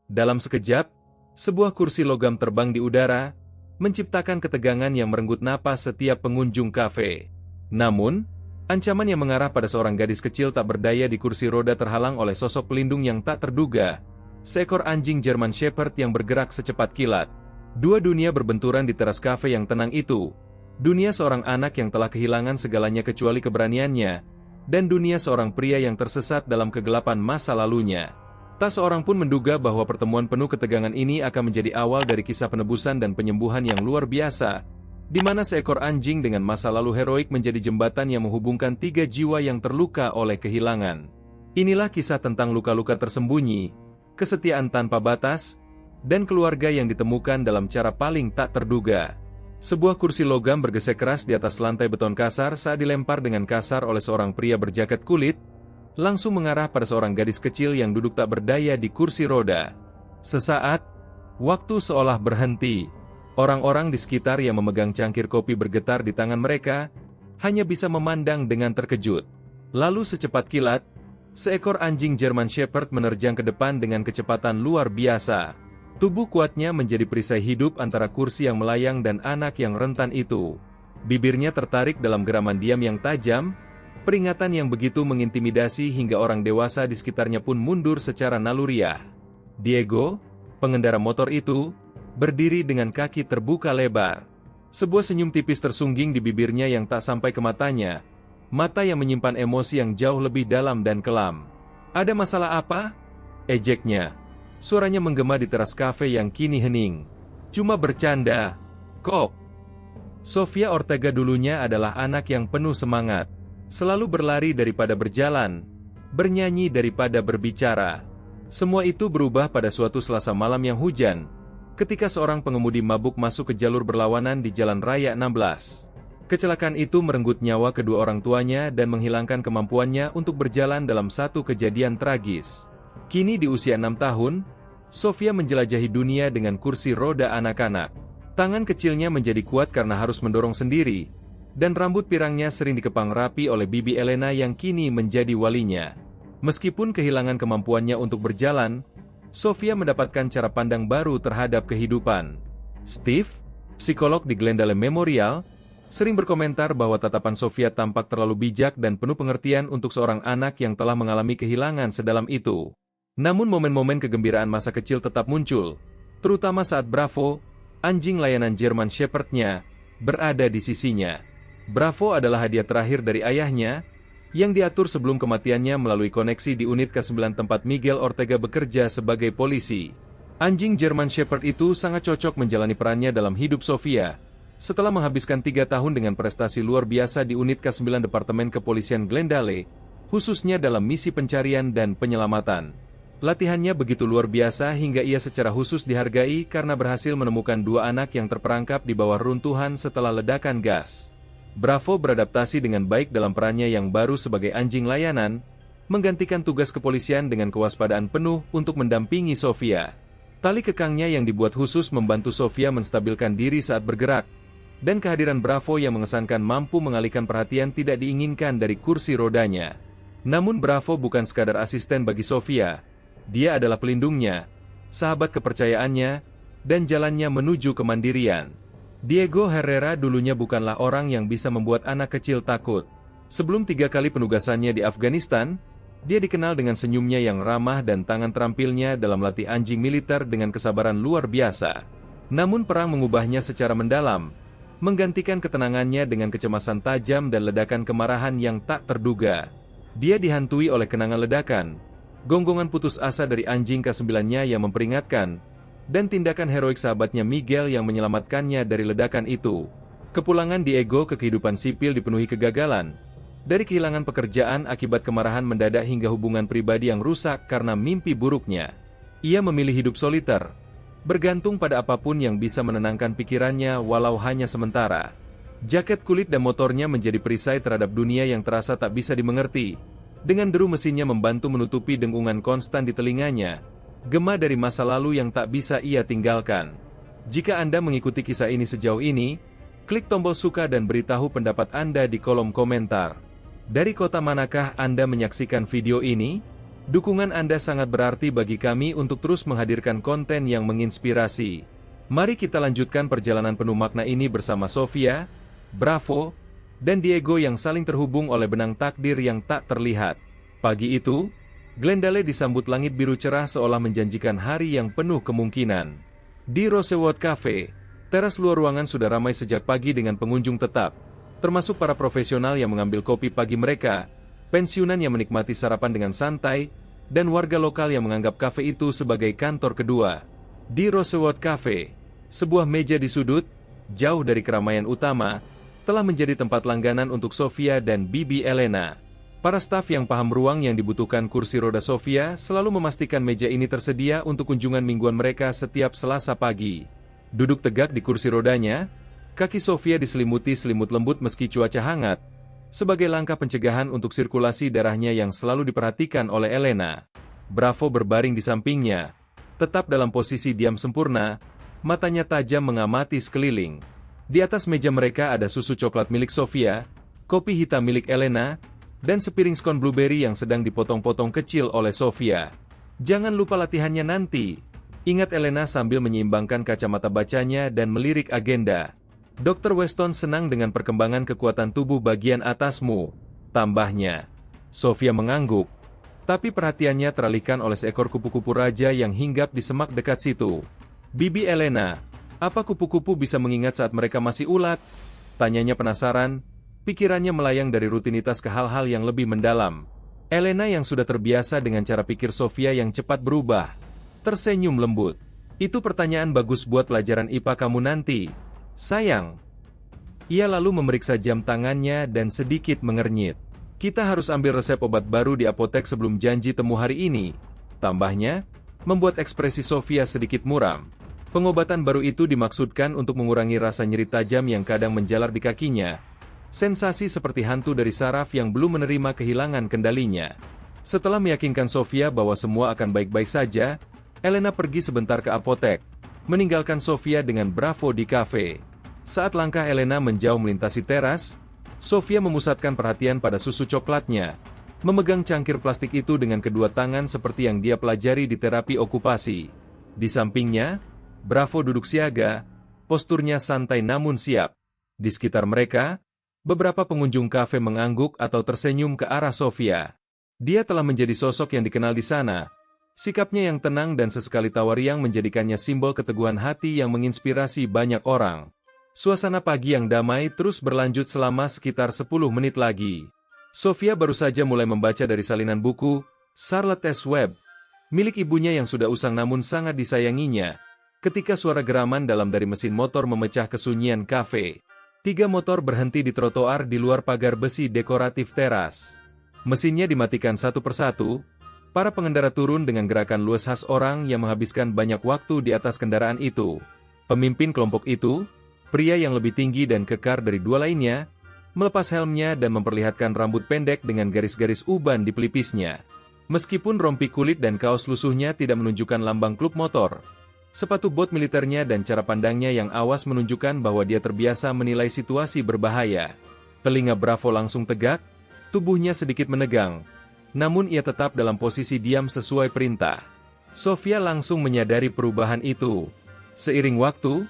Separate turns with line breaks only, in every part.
Dalam sekejap, sebuah kursi logam terbang di udara, menciptakan ketegangan yang merenggut napas setiap pengunjung kafe. Namun, ancaman yang mengarah pada seorang gadis kecil tak berdaya di kursi roda terhalang oleh sosok pelindung yang tak terduga, seekor anjing German Shepherd yang bergerak secepat kilat. Dua dunia berbenturan di teras kafe yang tenang itu. Dunia seorang anak yang telah kehilangan segalanya kecuali keberaniannya, dan dunia seorang pria yang tersesat dalam kegelapan masa lalunya. Tak seorang pun menduga bahwa pertemuan penuh ketegangan ini akan menjadi awal dari kisah penebusan dan penyembuhan yang luar biasa, di mana seekor anjing dengan masa lalu heroik menjadi jembatan yang menghubungkan tiga jiwa yang terluka oleh kehilangan. Inilah kisah tentang luka-luka tersembunyi, kesetiaan tanpa batas, dan keluarga yang ditemukan dalam cara paling tak terduga. Sebuah kursi logam bergesek keras di atas lantai beton kasar saat dilempar dengan kasar oleh seorang pria berjaket kulit, langsung mengarah pada seorang gadis kecil yang duduk tak berdaya di kursi roda. Sesaat, waktu seolah berhenti. Orang-orang di sekitar yang memegang cangkir kopi bergetar di tangan mereka, hanya bisa memandang dengan terkejut. Lalu secepat kilat, seekor anjing German Shepherd menerjang ke depan dengan kecepatan luar biasa. Tubuh kuatnya menjadi perisai hidup antara kursi yang melayang dan anak yang rentan itu. Bibirnya tertarik dalam geraman diam yang tajam, peringatan yang begitu mengintimidasi hingga orang dewasa di sekitarnya pun mundur secara naluriah. Diego, pengendara motor itu, berdiri dengan kaki terbuka lebar. Sebuah senyum tipis tersungging di bibirnya yang tak sampai ke matanya, mata yang menyimpan emosi yang jauh lebih dalam dan kelam. "Ada masalah apa?" ejeknya. Suaranya menggema di teras kafe yang kini hening. "Cuma bercanda, kok." Sofia Ortega dulunya adalah anak yang penuh semangat. Selalu berlari daripada berjalan, bernyanyi daripada berbicara. Semua itu berubah pada suatu Selasa malam yang hujan, ketika seorang pengemudi mabuk masuk ke jalur berlawanan di Jalan Raya 16. Kecelakaan itu merenggut nyawa kedua orang tuanya dan menghilangkan kemampuannya untuk berjalan dalam satu kejadian tragis. Kini di usia 6 tahun, Sofia menjelajahi dunia dengan kursi roda anak-anak. Tangan kecilnya menjadi kuat karena harus mendorong sendiri, dan rambut pirangnya sering dikepang rapi oleh Bibi Elena yang kini menjadi walinya. Meskipun kehilangan kemampuannya untuk berjalan, Sofia mendapatkan cara pandang baru terhadap kehidupan. Steve, psikolog di Glendale Memorial, sering berkomentar bahwa tatapan Sofia tampak terlalu bijak dan penuh pengertian untuk seorang anak yang telah mengalami kehilangan sedalam itu. Namun momen-momen kegembiraan masa kecil tetap muncul, terutama saat Bravo, anjing layanan German Shepherd-nya, berada di sisinya. Bravo adalah hadiah terakhir dari ayahnya, yang diatur sebelum kematiannya melalui koneksi di unit K9 tempat Miguel Ortega bekerja sebagai polisi. Anjing German Shepherd itu sangat cocok menjalani perannya dalam hidup Sofia, setelah menghabiskan 3 tahun dengan prestasi luar biasa di unit K9 Departemen Kepolisian Glendale, khususnya dalam misi pencarian dan penyelamatan. Latihannya begitu luar biasa hingga ia secara khusus dihargai karena berhasil menemukan 2 anak yang terperangkap di bawah runtuhan setelah ledakan gas. Bravo beradaptasi dengan baik dalam perannya yang baru sebagai anjing layanan, menggantikan tugas kepolisian dengan kewaspadaan penuh untuk mendampingi Sofia. Tali kekangnya yang dibuat khusus membantu Sofia menstabilkan diri saat bergerak, dan kehadiran Bravo yang mengesankan mampu mengalihkan perhatian tidak diinginkan dari kursi rodanya. Namun Bravo bukan sekadar asisten bagi Sofia. Dia adalah pelindungnya, sahabat kepercayaannya, dan jalannya menuju kemandirian. Diego Herrera dulunya bukanlah orang yang bisa membuat anak kecil takut. Sebelum 3 kali penugasannya di Afghanistan, dia dikenal dengan senyumnya yang ramah dan tangan terampilnya dalam latih anjing militer dengan kesabaran luar biasa. Namun perang mengubahnya secara mendalam, menggantikan ketenangannya dengan kecemasan tajam dan ledakan kemarahan yang tak terduga. Dia dihantui oleh kenangan ledakan, gonggongan putus asa dari anjing K9-nya yang memperingatkan, dan tindakan heroik sahabatnya Miguel yang menyelamatkannya dari ledakan itu. Kepulangan Diego ke kehidupan sipil dipenuhi kegagalan, dari kehilangan pekerjaan akibat kemarahan mendadak hingga hubungan pribadi yang rusak karena mimpi buruknya. Ia memilih hidup soliter, bergantung pada apapun yang bisa menenangkan pikirannya walau hanya sementara. Jaket kulit dan motornya menjadi perisai terhadap dunia yang terasa tak bisa dimengerti. Dengan deru mesinnya membantu menutupi dengungan konstan di telinganya, gema dari masa lalu yang tak bisa ia tinggalkan. Jika Anda mengikuti kisah ini sejauh ini, klik tombol suka dan beritahu pendapat Anda di kolom komentar. Dari kota manakah Anda menyaksikan video ini? Dukungan Anda sangat berarti bagi kami untuk terus menghadirkan konten yang menginspirasi. Mari kita lanjutkan perjalanan penuh makna ini bersama Sofia, Bravo, dan Diego yang saling terhubung oleh benang takdir yang tak terlihat. Pagi itu, Glendale disambut langit biru cerah seolah menjanjikan hari yang penuh kemungkinan. Di Rosewood Cafe, teras luar ruangan sudah ramai sejak pagi dengan pengunjung tetap, termasuk para profesional yang mengambil kopi pagi mereka, pensiunan yang menikmati sarapan dengan santai, dan warga lokal yang menganggap kafe itu sebagai kantor kedua. Di Rosewood Cafe, sebuah meja di sudut, jauh dari keramaian utama, telah menjadi tempat langganan untuk Sofia dan Bibi Elena. Para staf yang paham ruang yang dibutuhkan kursi roda Sofia selalu memastikan meja ini tersedia untuk kunjungan mingguan mereka setiap Selasa pagi. Duduk tegak di kursi rodanya, kaki Sofia diselimuti selimut lembut meski cuaca hangat, sebagai langkah pencegahan untuk sirkulasi darahnya yang selalu diperhatikan oleh Elena. Bravo berbaring di sampingnya, tetap dalam posisi diam sempurna, matanya tajam mengamati sekeliling. Di atas meja mereka ada susu coklat milik Sofia, kopi hitam milik Elena, dan sepiring scone blueberry yang sedang dipotong-potong kecil oleh Sofia. Jangan lupa latihannya nanti, ingat Elena sambil menyeimbangkan kacamata bacanya dan melirik agenda. Dr. Weston senang dengan perkembangan kekuatan tubuh bagian atasmu, tambahnya. Sofia mengangguk, tapi perhatiannya teralihkan oleh seekor kupu-kupu raja yang hinggap di semak dekat situ. Bibi Elena, apa kupu-kupu bisa mengingat saat mereka masih ulat? Tanyanya penasaran, pikirannya melayang dari rutinitas ke hal-hal yang lebih mendalam. Elena yang sudah terbiasa dengan cara pikir Sofia yang cepat berubah, tersenyum lembut. Itu pertanyaan bagus buat pelajaran IPA kamu nanti, sayang. Ia lalu memeriksa jam tangannya dan sedikit mengernyit. Kita harus ambil resep obat baru di apotek sebelum janji temu hari ini, tambahnya, membuat ekspresi Sofia sedikit muram. Pengobatan baru itu dimaksudkan untuk mengurangi rasa nyeri tajam yang kadang menjalar di kakinya. Sensasi seperti hantu dari saraf yang belum menerima kehilangan kendalinya. Setelah meyakinkan Sofia bahwa semua akan baik-baik saja, Elena pergi sebentar ke apotek, meninggalkan Sofia dengan Bravo di kafe. Saat langkah Elena menjauh melintasi teras, Sofia memusatkan perhatian pada susu coklatnya, memegang cangkir plastik itu dengan kedua tangan seperti yang dia pelajari di terapi okupasi. Di sampingnya, Bravo duduk siaga, posturnya santai namun siap. Di sekitar mereka, beberapa pengunjung kafe mengangguk atau tersenyum ke arah Sofia. Dia telah menjadi sosok yang dikenal di sana. Sikapnya yang tenang dan sesekali tawariang menjadikannya simbol keteguhan hati yang menginspirasi banyak orang. Suasana pagi yang damai terus berlanjut selama sekitar 10 menit lagi. Sofia baru saja mulai membaca dari salinan buku, Charlotte S. Webb, milik ibunya yang sudah usang namun sangat disayanginya, ketika suara geraman dalam dari mesin motor memecah kesunyian kafe. 3 motor berhenti di trotoar di luar pagar besi dekoratif teras. Mesinnya dimatikan satu persatu. Para pengendara turun dengan gerakan luas khas orang yang menghabiskan banyak waktu di atas kendaraan itu. Pemimpin kelompok itu, pria yang lebih tinggi dan kekar dari dua lainnya, melepas helmnya dan memperlihatkan rambut pendek dengan garis-garis uban di pelipisnya. Meskipun rompi kulit dan kaos lusuhnya tidak menunjukkan lambang klub motor, sepatu bot militernya dan cara pandangnya yang awas menunjukkan bahwa dia terbiasa menilai situasi berbahaya. Telinga Bravo langsung tegak, tubuhnya sedikit menegang. Namun ia tetap dalam posisi diam sesuai perintah. Sofia langsung menyadari perubahan itu. Seiring waktu,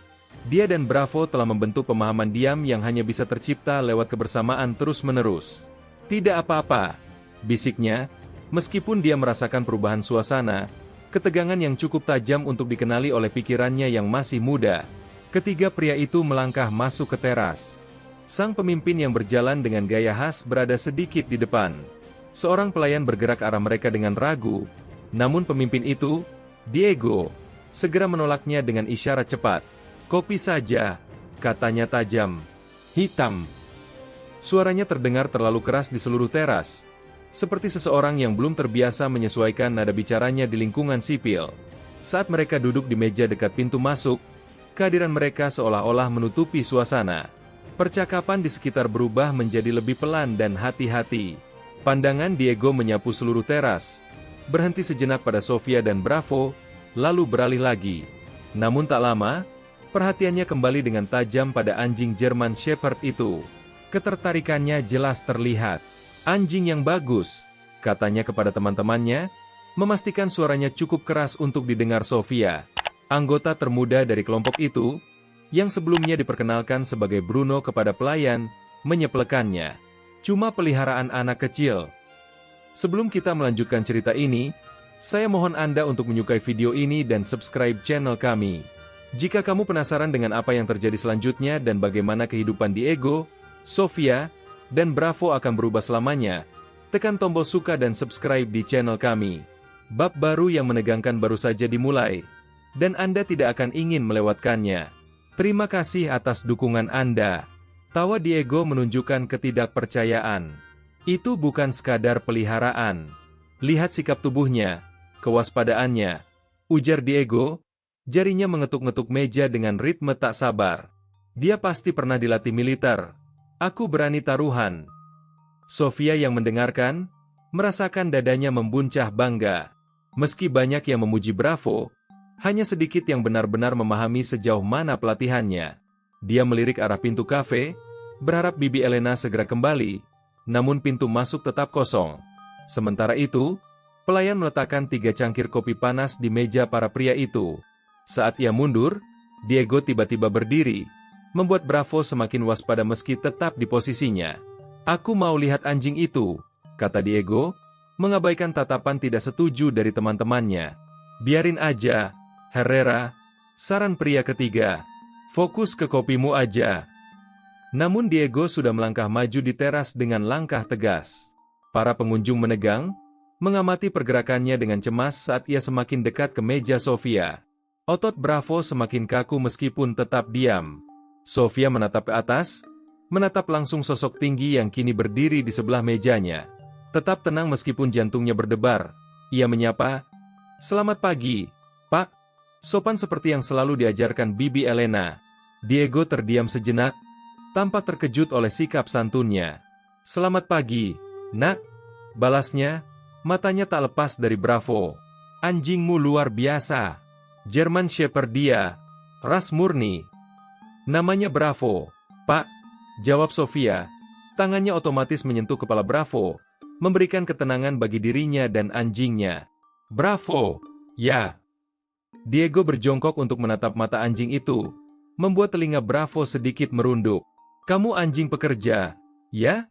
dia dan Bravo telah membentuk pemahaman diam yang hanya bisa tercipta lewat kebersamaan terus-menerus. Tidak apa-apa, bisiknya, meskipun dia merasakan perubahan suasana, ketegangan yang cukup tajam untuk dikenali oleh pikirannya yang masih muda. Ketiga pria itu melangkah masuk ke teras. Sang pemimpin yang berjalan dengan gaya khas berada sedikit di depan. Seorang pelayan bergerak arah mereka dengan ragu, namun pemimpin itu, Diego, segera menolaknya dengan isyarat cepat. Kopi saja, katanya tajam. Hitam. Suaranya terdengar terlalu keras di seluruh teras, seperti seseorang yang belum terbiasa menyesuaikan nada bicaranya di lingkungan sipil. Saat mereka duduk di meja dekat pintu masuk, kehadiran mereka seolah-olah menutupi suasana. Percakapan di sekitar berubah menjadi lebih pelan dan hati-hati. Pandangan Diego menyapu seluruh teras, berhenti sejenak pada Sofia dan Bravo, lalu beralih lagi. Namun tak lama, perhatiannya kembali dengan tajam pada anjing German Shepherd itu. Ketertarikannya jelas terlihat. Anjing yang bagus, katanya kepada teman-temannya, memastikan suaranya cukup keras untuk didengar Sofia. Anggota termuda dari kelompok itu, yang sebelumnya diperkenalkan sebagai Bruno kepada pelayan, menyepelekannya. Cuma peliharaan anak kecil. Sebelum kita melanjutkan cerita ini, saya mohon Anda untuk menyukai video ini dan subscribe channel kami. Jika kamu penasaran dengan apa yang terjadi selanjutnya dan bagaimana kehidupan Diego, Sofia, dan Bravo akan berubah selamanya, tekan tombol suka dan subscribe di channel kami. Bab baru yang menegangkan baru saja dimulai, dan Anda tidak akan ingin melewatkannya. Terima kasih atas dukungan Anda. Tawa Diego menunjukkan ketidakpercayaan. Itu bukan sekadar peliharaan. Lihat sikap tubuhnya, kewaspadaannya, ujar Diego, jarinya mengetuk-ngetuk meja dengan ritme tak sabar. Dia pasti pernah dilatih militer. Aku berani taruhan. Sofia yang mendengarkan, merasakan dadanya membuncah bangga. Meski banyak yang memuji Bravo, hanya sedikit yang benar-benar memahami sejauh mana pelatihannya. Dia melirik arah pintu kafe, berharap Bibi Elena segera kembali, namun pintu masuk tetap kosong. Sementara itu, pelayan meletakkan 3 cangkir kopi panas di meja para pria itu. Saat ia mundur, Diego tiba-tiba berdiri, membuat Bravo semakin waspada meski tetap di posisinya. Aku mau lihat anjing itu, kata Diego, mengabaikan tatapan tidak setuju dari teman-temannya. Biarin aja, Herrera, saran pria ketiga. Fokus ke kopimu aja. Namun Diego sudah melangkah maju di teras dengan langkah tegas. Para pengunjung menegang, mengamati pergerakannya dengan cemas saat ia semakin dekat ke meja Sofia. Otot Bravo semakin kaku meskipun tetap diam. Sofia menatap ke atas, menatap langsung sosok tinggi yang kini berdiri di sebelah mejanya. Tetap tenang meskipun jantungnya berdebar. Ia menyapa, "Selamat pagi, Pak." Sopan seperti yang selalu diajarkan Bibi Elena. Diego terdiam sejenak, tampak terkejut oleh sikap santunnya. "Selamat pagi, Nak," balasnya, matanya tak lepas dari Bravo. "Anjingmu luar biasa. German Shepherd dia, ras murni." "Namanya Bravo, Pak," jawab Sofia. Tangannya otomatis menyentuh kepala Bravo, memberikan ketenangan bagi dirinya dan anjingnya. "Bravo, ya." Diego berjongkok untuk menatap mata anjing itu, membuat telinga Bravo sedikit merunduk. "Kamu anjing pekerja, ya?"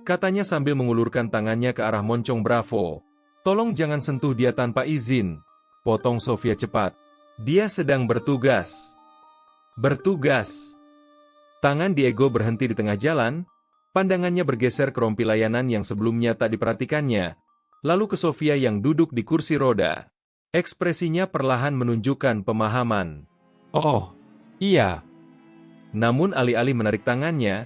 katanya sambil mengulurkan tangannya ke arah moncong Bravo. "Tolong jangan sentuh dia tanpa izin," potong Sofia cepat. "Dia sedang bertugas." "Bertugas?" Tangan Diego berhenti di tengah jalan, pandangannya bergeser ke rompi layanan yang sebelumnya tak diperhatikannya, lalu ke Sofia yang duduk di kursi roda. Ekspresinya perlahan menunjukkan pemahaman. "Oh, iya." Namun alih-alih menarik tangannya,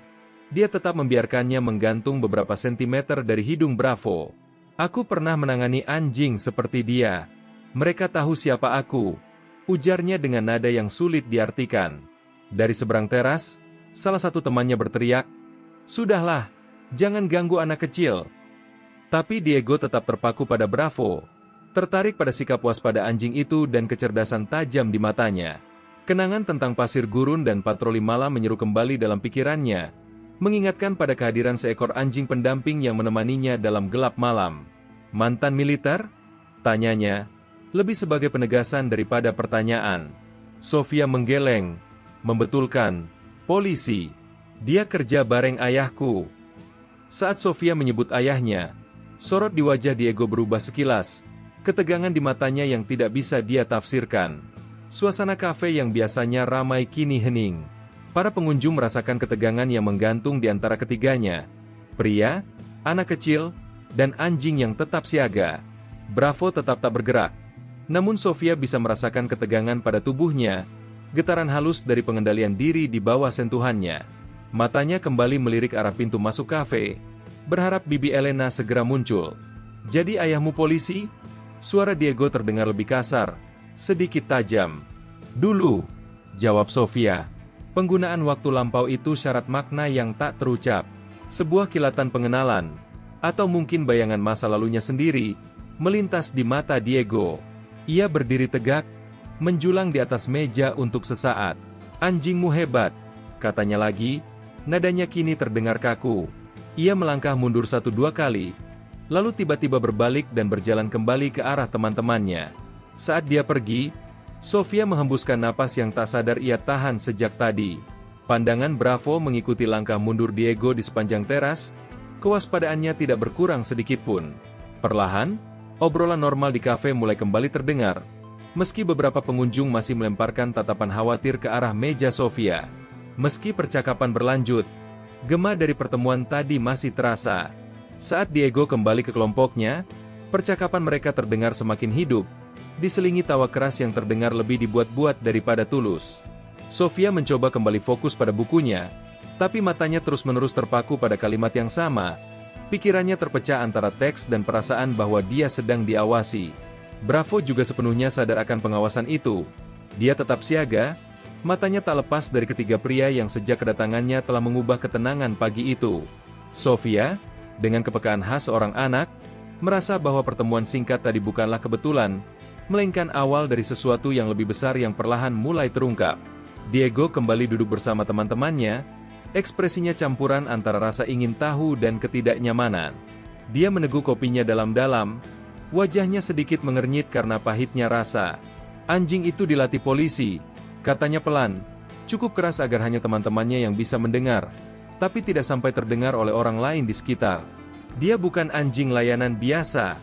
dia tetap membiarkannya menggantung beberapa sentimeter dari hidung Bravo. "Aku pernah menangani anjing seperti dia. Mereka tahu siapa aku," ujarnya dengan nada yang sulit diartikan. Dari seberang teras, salah satu temannya berteriak, "Sudahlah, jangan ganggu anak kecil." Tapi Diego tetap terpaku pada Bravo, tertarik pada sikap waspada anjing itu dan kecerdasan tajam di matanya. Kenangan tentang pasir gurun dan patroli malam menyeru kembali dalam pikirannya, mengingatkan pada kehadiran seekor anjing pendamping yang menemaninya dalam gelap malam. "Mantan militer?" tanyanya, lebih sebagai penegasan daripada pertanyaan. Sofia menggeleng, membetulkan, "Polisi. Dia kerja bareng ayahku." Saat Sofia menyebut ayahnya, sorot di wajah Diego berubah sekilas, ketegangan di matanya yang tidak bisa dia tafsirkan. Suasana kafe yang biasanya ramai kini hening. Para pengunjung merasakan ketegangan yang menggantung di antara ketiganya. Pria, anak kecil, dan anjing yang tetap siaga. Bravo tetap tak bergerak. Namun Sofia bisa merasakan ketegangan pada tubuhnya, getaran halus dari pengendalian diri di bawah sentuhannya. Matanya kembali melirik arah pintu masuk kafe, berharap Bibi Elena segera muncul. "Jadi ayahmu polisi?" Suara Diego terdengar lebih kasar, sedikit tajam. "Dulu," jawab Sofia. Penggunaan waktu lampau itu syarat makna yang tak terucap. Sebuah kilatan pengenalan, atau mungkin bayangan masa lalunya sendiri, melintas di mata Diego. Ia berdiri tegak, menjulang di atas meja untuk sesaat. "Anjingmu hebat," katanya lagi, nadanya kini terdengar kaku. Ia melangkah mundur 1-2 kali, lalu tiba-tiba berbalik dan berjalan kembali ke arah teman-temannya. Saat dia pergi, Sofia menghembuskan napas yang tak sadar ia tahan sejak tadi. Pandangan Bravo mengikuti langkah mundur Diego di sepanjang teras, kewaspadaannya tidak berkurang sedikitpun. Perlahan, obrolan normal di kafe mulai kembali terdengar, meski beberapa pengunjung masih melemparkan tatapan khawatir ke arah meja Sofia. Meski percakapan berlanjut, gema dari pertemuan tadi masih terasa. Saat Diego kembali ke kelompoknya, percakapan mereka terdengar semakin hidup, diselingi tawa keras yang terdengar lebih dibuat-buat daripada tulus. Sofia mencoba kembali fokus pada bukunya, tapi matanya terus-menerus terpaku pada kalimat yang sama. Pikirannya terpecah antara teks dan perasaan bahwa dia sedang diawasi. Bravo juga sepenuhnya sadar akan pengawasan itu. Dia tetap siaga, matanya tak lepas dari ketiga pria yang sejak kedatangannya telah mengubah ketenangan pagi itu. Sofia, dengan kepekaan khas seorang anak, merasa bahwa pertemuan singkat tadi bukanlah kebetulan, melainkan awal dari sesuatu yang lebih besar yang perlahan mulai terungkap. Diego kembali duduk bersama teman-temannya, ekspresinya campuran antara rasa ingin tahu dan ketidaknyamanan. Dia meneguk kopinya dalam-dalam, wajahnya sedikit mengernyit karena pahitnya rasa. Anjing itu dilatih polisi, katanya pelan, cukup keras agar hanya teman-temannya yang bisa mendengar, tapi tidak sampai terdengar oleh orang lain di sekitar. Dia bukan anjing layanan biasa.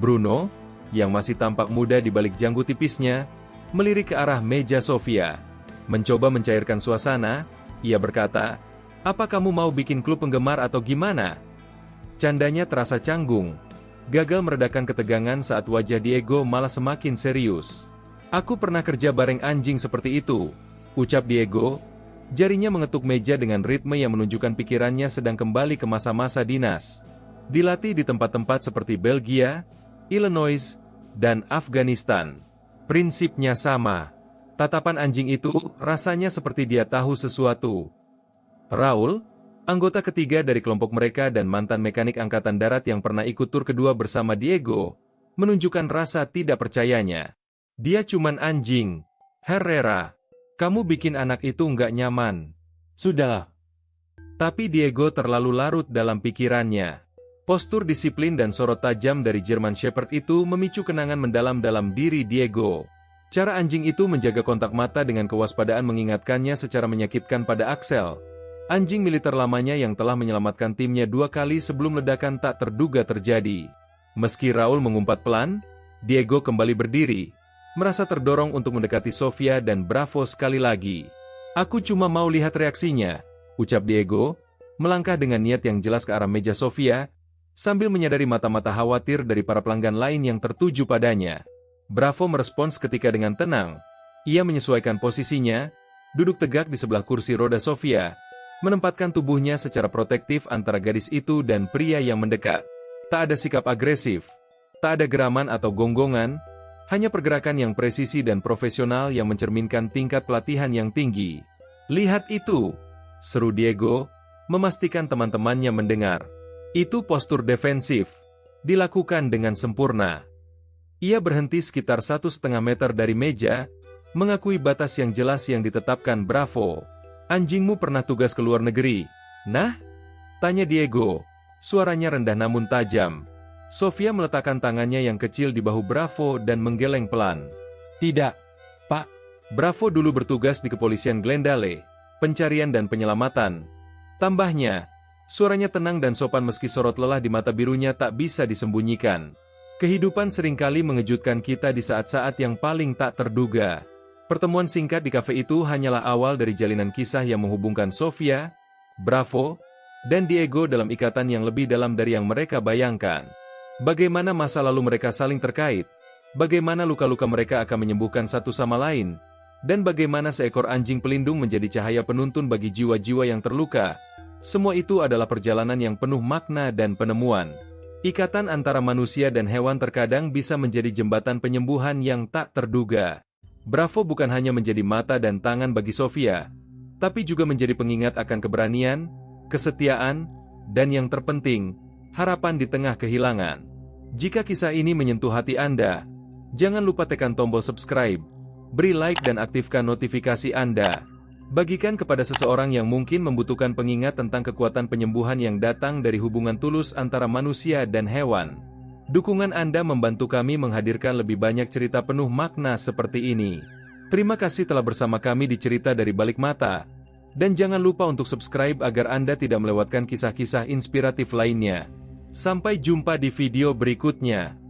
Bruno, yang masih tampak muda di balik janggut tipisnya, melirik ke arah meja Sofia. Mencoba mencairkan suasana, ia berkata, "Apa kamu mau bikin klub penggemar atau gimana?" Candanya terasa canggung, gagal meredakan ketegangan saat wajah Diego malah semakin serius. "Aku pernah kerja bareng anjing seperti itu," ucap Diego. Jarinya mengetuk meja dengan ritme yang menunjukkan pikirannya sedang kembali ke masa-masa dinas. Dilatih di tempat-tempat seperti Belgia, Illinois, dan Afghanistan. Prinsipnya sama. Tatapan anjing itu rasanya seperti dia tahu sesuatu. Raul, anggota ketiga dari kelompok mereka dan mantan mekanik angkatan darat yang pernah ikut tur kedua bersama Diego, menunjukkan rasa tidak percayanya. "Dia cuman anjing. Herrera, kamu bikin anak itu nggak nyaman." "Sudah." Tapi Diego terlalu larut dalam pikirannya. Postur disiplin dan sorot tajam dari German Shepherd itu memicu kenangan mendalam dalam diri Diego. Cara anjing itu menjaga kontak mata dengan kewaspadaan mengingatkannya secara menyakitkan pada Axel, anjing militer lamanya yang telah menyelamatkan timnya 2 kali sebelum ledakan tak terduga terjadi. Meski Raul mengumpat pelan, Diego kembali berdiri, merasa terdorong untuk mendekati Sofia dan Bravo sekali lagi. "Aku cuma mau lihat reaksinya," ucap Diego, melangkah dengan niat yang jelas ke arah meja Sofia, sambil menyadari mata-mata khawatir dari para pelanggan lain yang tertuju padanya. Bravo merespons ketika dengan tenang. Ia menyesuaikan posisinya, duduk tegak di sebelah kursi roda Sofia, menempatkan tubuhnya secara protektif antara gadis itu dan pria yang mendekat. Tak ada sikap agresif, tak ada geraman atau gonggongan, hanya pergerakan yang presisi dan profesional yang mencerminkan tingkat pelatihan yang tinggi. "Lihat itu!" seru Diego, memastikan teman-temannya mendengar. Itu postur defensif, dilakukan dengan sempurna. Ia berhenti sekitar 1,5 meter dari meja, mengakui batas yang jelas yang ditetapkan Bravo. "Anjingmu pernah tugas ke luar negeri?" "Nah?" tanya Diego, suaranya rendah namun tajam. Sofia meletakkan tangannya yang kecil di bahu Bravo dan menggeleng pelan. "Tidak, Pak. Bravo dulu bertugas di kepolisian Glendale, pencarian dan penyelamatan," tambahnya. Suaranya tenang dan sopan meski sorot lelah di mata birunya tak bisa disembunyikan. Kehidupan seringkali mengejutkan kita di saat-saat yang paling tak terduga. Pertemuan singkat di kafe itu hanyalah awal dari jalinan kisah yang menghubungkan Sofia, Bravo, dan Diego dalam ikatan yang lebih dalam dari yang mereka bayangkan. Bagaimana masa lalu mereka saling terkait, bagaimana luka-luka mereka akan menyembuhkan satu sama lain, dan bagaimana seekor anjing pelindung menjadi cahaya penuntun bagi jiwa-jiwa yang terluka. Semua itu adalah perjalanan yang penuh makna dan penemuan. Ikatan antara manusia dan hewan terkadang bisa menjadi jembatan penyembuhan yang tak terduga. Bravo bukan hanya menjadi mata dan tangan bagi Sofia, tapi juga menjadi pengingat akan keberanian, kesetiaan, dan yang terpenting, harapan di tengah kehilangan. Jika kisah ini menyentuh hati Anda, jangan lupa tekan tombol subscribe, beri like dan aktifkan notifikasi Anda. Bagikan kepada seseorang yang mungkin membutuhkan pengingat tentang kekuatan penyembuhan yang datang dari hubungan tulus antara manusia dan hewan. Dukungan Anda membantu kami menghadirkan lebih banyak cerita penuh makna seperti ini. Terima kasih telah bersama kami di Cerita dari Balik Mata. Dan jangan lupa untuk subscribe agar Anda tidak melewatkan kisah-kisah inspiratif lainnya. Sampai jumpa di video berikutnya.